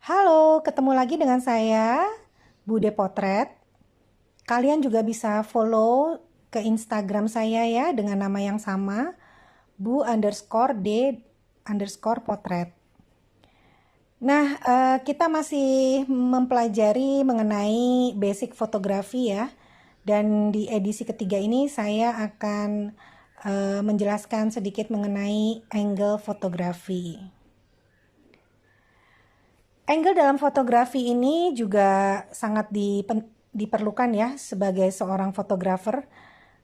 Halo, ketemu lagi dengan saya, Bude Potret. Kalian juga bisa follow ke Instagram saya ya dengan nama yang sama, bu_d_potret. Nah, kita masih mempelajari mengenai basic fotografi ya. Dan di edisi ketiga ini saya akan menjelaskan sedikit mengenai angle fotografi. Angle dalam fotografi ini juga sangat diperlukan ya sebagai seorang fotografer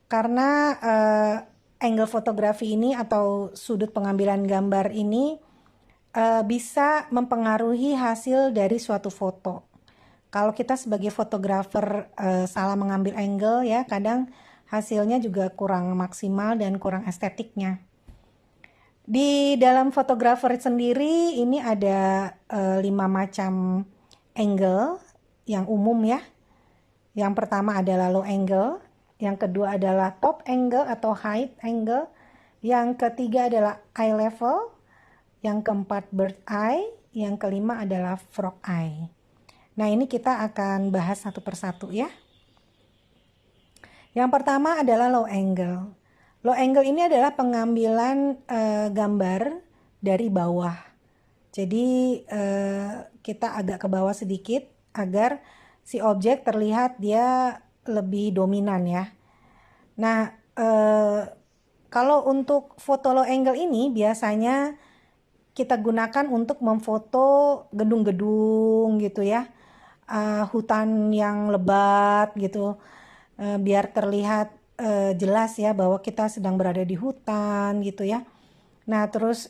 karena angle fotografi ini atau sudut pengambilan gambar ini bisa mempengaruhi hasil dari suatu foto. Kalau kita sebagai fotografer salah mengambil angle ya kadang hasilnya juga kurang maksimal dan kurang estetiknya. Di dalam fotografer sendiri ini ada 5 macam angle yang umum ya. Yang pertama adalah low angle, yang kedua adalah top angle atau high angle, yang ketiga adalah eye level, yang keempat bird eye, yang kelima adalah frog eye. Nah, ini kita akan bahas satu persatu ya. Yang pertama adalah low angle. Low angle ini adalah pengambilan gambar dari bawah. Jadi kita agak ke bawah sedikit agar si objek terlihat dia lebih dominan ya. Nah, kalau untuk foto low angle ini biasanya kita gunakan untuk memfoto gedung-gedung gitu ya, hutan yang lebat gitu, biar terlihat jelas ya bahwa kita sedang berada di hutan gitu ya. Nah terus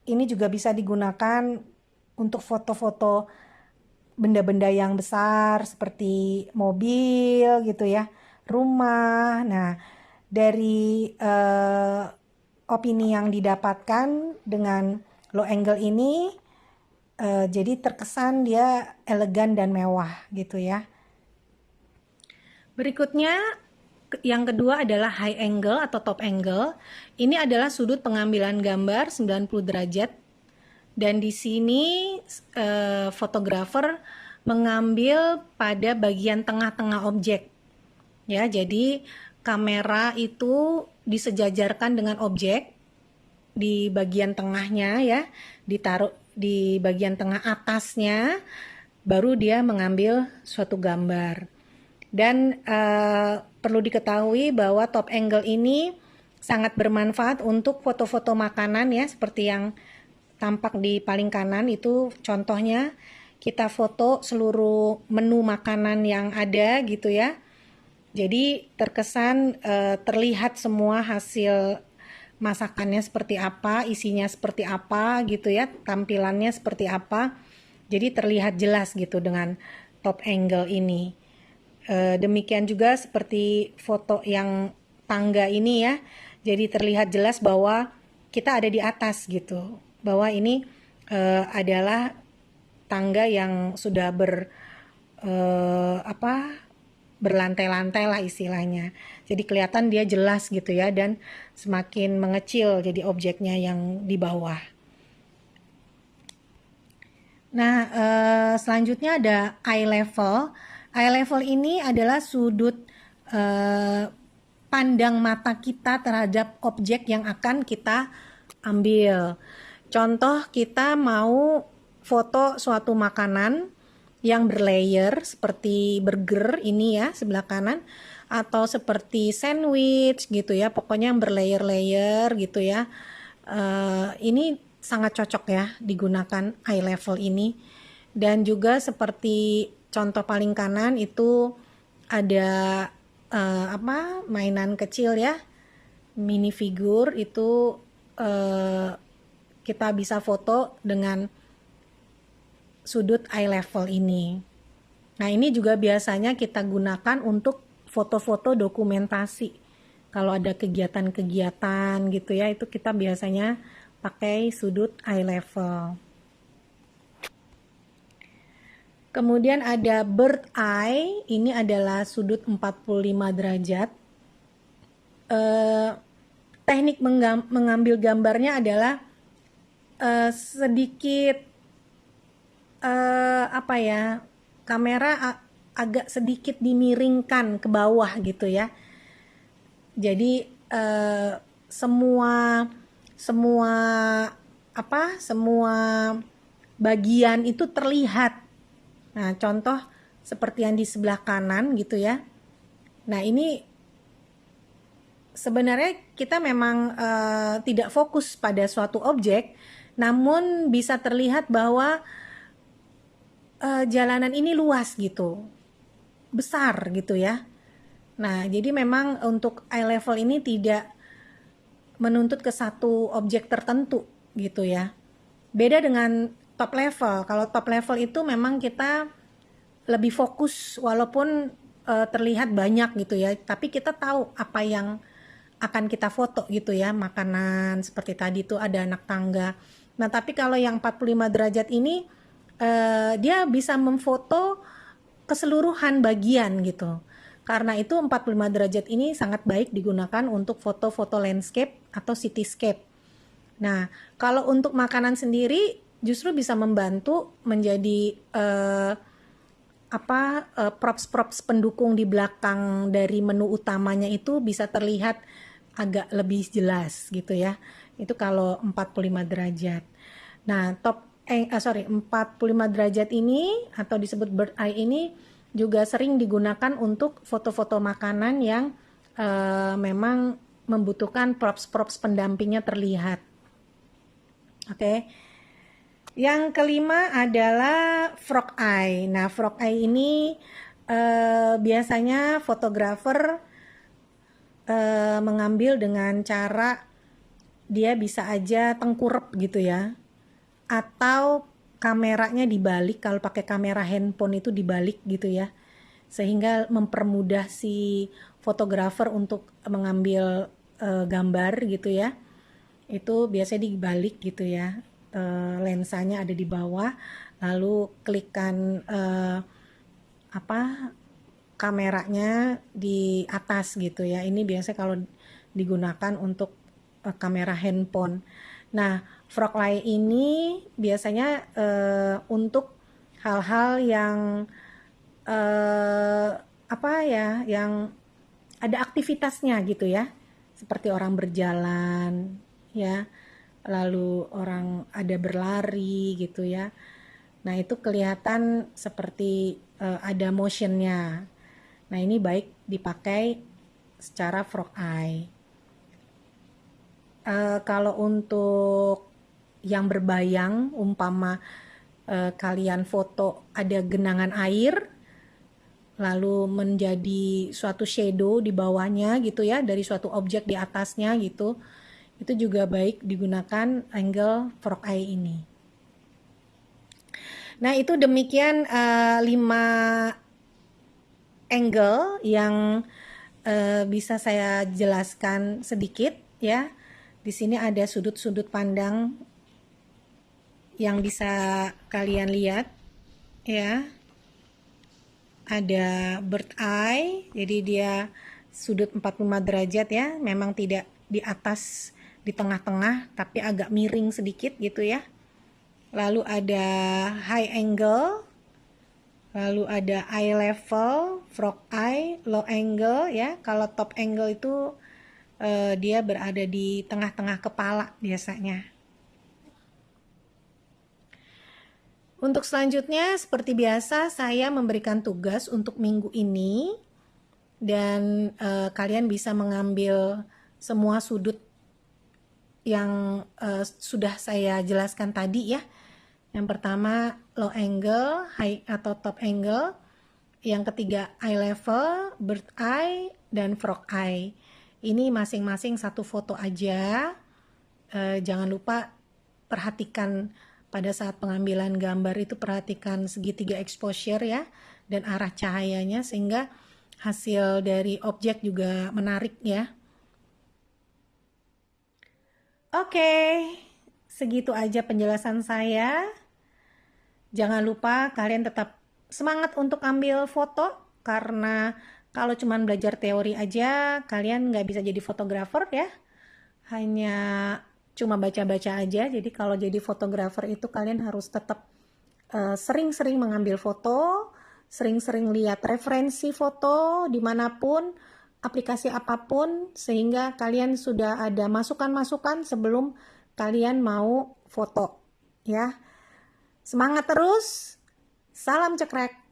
ini juga bisa digunakan untuk foto-foto benda-benda yang besar seperti mobil gitu ya, rumah. Nah dari opini yang didapatkan dengan low angle ini jadi terkesan dia elegan dan mewah gitu ya. Berikutnya yang kedua adalah high angle atau top angle. Ini adalah sudut pengambilan gambar 90 derajat. Dan di sini fotografer mengambil pada bagian tengah-tengah objek. Ya, jadi kamera itu disejajarkan dengan objek di bagian tengahnya ya, ditaruh di bagian tengah atasnya, baru dia mengambil suatu gambar. Dan perlu diketahui bahwa top angle ini sangat bermanfaat untuk foto-foto makanan ya, seperti yang tampak di paling kanan itu contohnya kita foto seluruh menu makanan yang ada gitu ya. Jadi terkesan terlihat semua hasil masakannya seperti apa, isinya seperti apa gitu ya, tampilannya seperti apa. Jadi terlihat jelas gitu dengan top angle ini. Demikian juga seperti foto yang tangga ini ya. Jadi terlihat jelas bahwa kita ada di atas gitu. Bahwa ini adalah tangga yang sudah berlantai-lantai lah istilahnya. Jadi kelihatan dia jelas gitu ya dan semakin mengecil jadi objeknya yang di bawah. Nah, selanjutnya ada eye level. Eye level ini adalah sudut pandang mata kita terhadap objek yang akan kita ambil. Contoh kita mau foto suatu makanan yang berlayer seperti burger ini ya sebelah kanan, atau seperti sandwich gitu ya, pokoknya yang berlayer-layer gitu ya. Ini sangat cocok ya digunakan eye level ini. Dan juga seperti contoh paling kanan itu ada mainan kecil ya, mini figur itu kita bisa foto dengan sudut eye level ini. Nah ini juga biasanya kita gunakan untuk foto-foto dokumentasi. Kalau ada kegiatan-kegiatan gitu ya, itu kita biasanya pakai sudut eye level. Kemudian ada bird eye, ini adalah sudut 45 derajat. Teknik mengambil gambarnya adalah sedikit apa ya, kamera agak sedikit dimiringkan ke bawah gitu ya. Jadi semua semua semua bagian itu terlihat. Nah, contoh seperti yang di sebelah kanan gitu ya. Nah, ini sebenarnya kita memang tidak fokus pada suatu objek, namun bisa terlihat bahwa jalanan ini luas gitu, besar gitu ya. Nah, jadi memang untuk eye level ini tidak menuntut ke satu objek tertentu gitu ya. Beda dengan top level. Kalau top level itu memang kita lebih fokus walaupun terlihat banyak gitu ya, tapi kita tahu apa yang akan kita foto gitu ya, makanan seperti tadi tuh ada anak tangga. Nah, tapi kalau yang 45 derajat ini dia bisa memfoto keseluruhan bagian gitu. Karena itu 45 derajat ini sangat baik digunakan untuk foto-foto landscape atau cityscape. Nah, kalau untuk makanan sendiri justru bisa membantu menjadi props-props pendukung di belakang dari menu utamanya itu bisa terlihat agak lebih jelas gitu ya. Itu kalau 45 derajat. Nah, 45 derajat ini atau disebut bird eye ini juga sering digunakan untuk foto-foto makanan yang memang membutuhkan props-props pendampingnya terlihat. Oke. Yang kelima adalah frog eye. Nah, frog eye ini biasanya fotografer mengambil dengan cara dia bisa aja tengkurap gitu ya, atau kameranya dibalik. Kalau pakai kamera handphone itu dibalik gitu ya, sehingga mempermudah si fotografer untuk mengambil gambar gitu ya. Itu biasanya dibalik gitu ya, lensanya ada di bawah, lalu klikkan kameranya di atas gitu ya. Ini biasanya kalau digunakan untuk kamera handphone. Nah, frog eye ini biasanya untuk hal-hal yang yang ada aktivitasnya gitu ya, seperti orang berjalan ya, lalu orang ada berlari gitu ya. Nah, itu kelihatan seperti ada motionnya. Nah, ini baik dipakai secara frog eye. Kalau untuk yang berbayang, umpama kalian foto ada genangan air, lalu menjadi suatu shadow di bawahnya gitu ya, dari suatu objek di atasnya gitu, itu juga baik digunakan angle frog eye ini. Nah, itu demikian 5 angle yang bisa saya jelaskan sedikit ya. Di sini ada sudut-sudut pandang yang bisa kalian lihat ya. Ada bird eye, jadi dia sudut 45 derajat ya, memang tidak di atas di tengah-tengah tapi agak miring sedikit gitu ya. Lalu ada high angle, lalu ada eye level, frog eye, low angle ya. Kalau top angle itu dia berada di tengah-tengah kepala biasanya. Untuk selanjutnya, seperti biasa saya memberikan tugas untuk minggu ini, dan kalian bisa mengambil semua sudut yang sudah saya jelaskan tadi ya. Yang pertama low angle, high atau top angle. Yang ketiga eye level, bird eye, dan frog eye. Ini masing-masing satu foto aja. Jangan lupa perhatikan pada saat pengambilan gambar itu, perhatikan segitiga exposure ya, dan arah cahayanya sehingga hasil dari objek juga menarik ya. Oke, segitu aja penjelasan saya. Jangan lupa kalian tetap semangat untuk ambil foto, karena kalau cuma belajar teori aja kalian nggak bisa jadi fotografer ya. Hanya cuma baca-baca aja. Jadi kalau jadi fotografer itu kalian harus tetap sering-sering mengambil foto, sering-sering lihat referensi foto dimanapun, aplikasi apapun, sehingga kalian sudah ada masukan-masukan sebelum kalian mau foto, ya. Semangat terus, salam cekrek.